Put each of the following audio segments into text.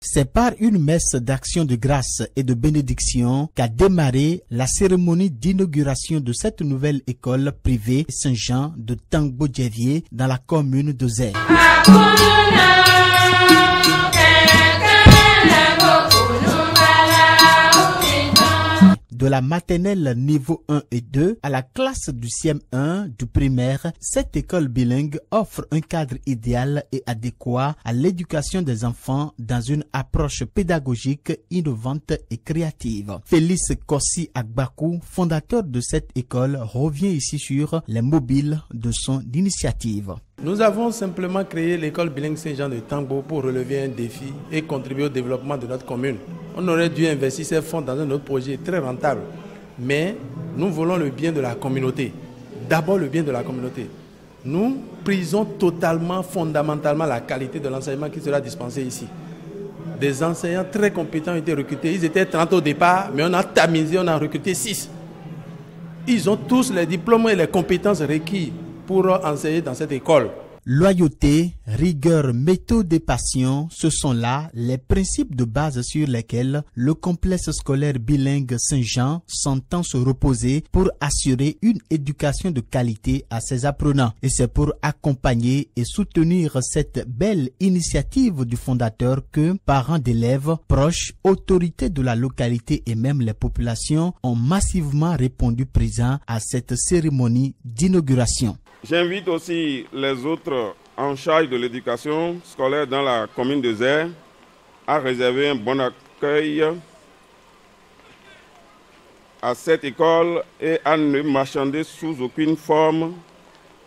C'est par une messe d'action de grâce et de bénédiction qu'a démarré la cérémonie d'inauguration de cette nouvelle école privée Saint-Jean de Tangbo-Djevié dans la commune de Zé. De la maternelle niveau 1 et 2 à la classe du CM1 du primaire, cette école bilingue offre un cadre idéal et adéquat à l'éducation des enfants dans une approche pédagogique innovante et créative. Félix Kossi Agbakou, fondateur de cette école, revient ici sur les mobiles de son initiative. Nous avons simplement créé l'école bilingue Saint-Jean de Tangbo pour relever un défi et contribuer au développement de notre commune. On aurait dû investir ces fonds dans un autre projet très rentable, mais nous voulons le bien de la communauté. D'abord le bien de la communauté. Nous prisons totalement, fondamentalement la qualité de l'enseignement qui sera dispensé ici. Des enseignants très compétents ont été recrutés. Ils étaient 30 au départ, mais on a tamisé, on a recruté 6. Ils ont tous les diplômes et les compétences requises pour enseigner dans cette école. Loyauté, rigueur, méthode et passion, ce sont là les principes de base sur lesquels le complexe scolaire bilingue Saint-Jean s'entend se reposer pour assurer une éducation de qualité à ses apprenants. Et c'est pour accompagner et soutenir cette belle initiative du fondateur que parents d'élèves, proches, autorités de la localité et même les populations ont massivement répondu présents à cette cérémonie d'inauguration. J'invite aussi les autres en charge de l'éducation scolaire dans la commune de Zé à réserver un bon accueil à cette école et à ne marchander sous aucune forme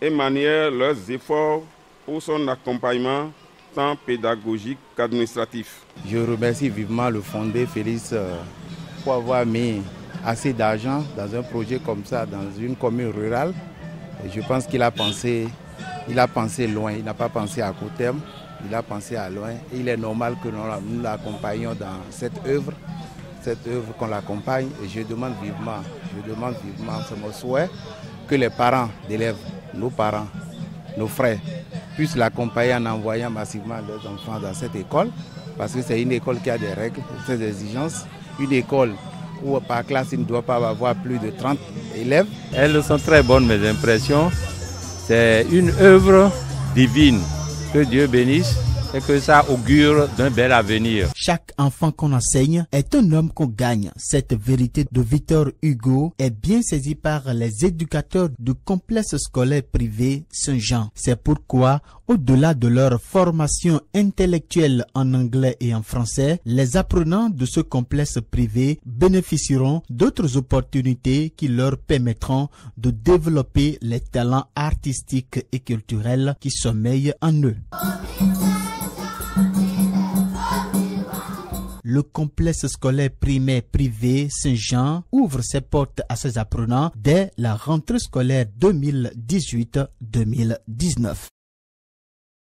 et manière leurs efforts pour son accompagnement tant pédagogique qu'administratif. Je remercie vivement le fondé Félix pour avoir mis assez d'argent dans un projet comme ça dans une commune rurale. Et je pense qu'il a pensé loin, il n'a pas pensé à court terme, il a pensé à loin. Et il est normal que nous l'accompagnions dans cette œuvre qu'on l'accompagne. Et je demande vivement, c'est mon souhait, que les parents d'élèves, nos parents, nos frères, puissent l'accompagner en envoyant massivement leurs enfants dans cette école. Parce que c'est une école qui a des règles, des exigences, une école où par classe il ne doit pas avoir plus de 30 élèves. Elles sont très bonnes, mes impressions. C'est une œuvre divine. Que Dieu bénisse et que ça augure d'un bel avenir. Chaque enfant qu'on enseigne est un homme qu'on gagne. Cette vérité de Victor Hugo est bien saisie par les éducateurs du complexe scolaire privé Saint-Jean. C'est pourquoi, au-delà de leur formation intellectuelle en anglais et en français, les apprenants de ce complexe privé bénéficieront d'autres opportunités qui leur permettront de développer les talents artistiques et culturels qui sommeillent en eux. Le complexe scolaire primaire privé Saint-Jean ouvre ses portes à ses apprenants dès la rentrée scolaire 2018-2019.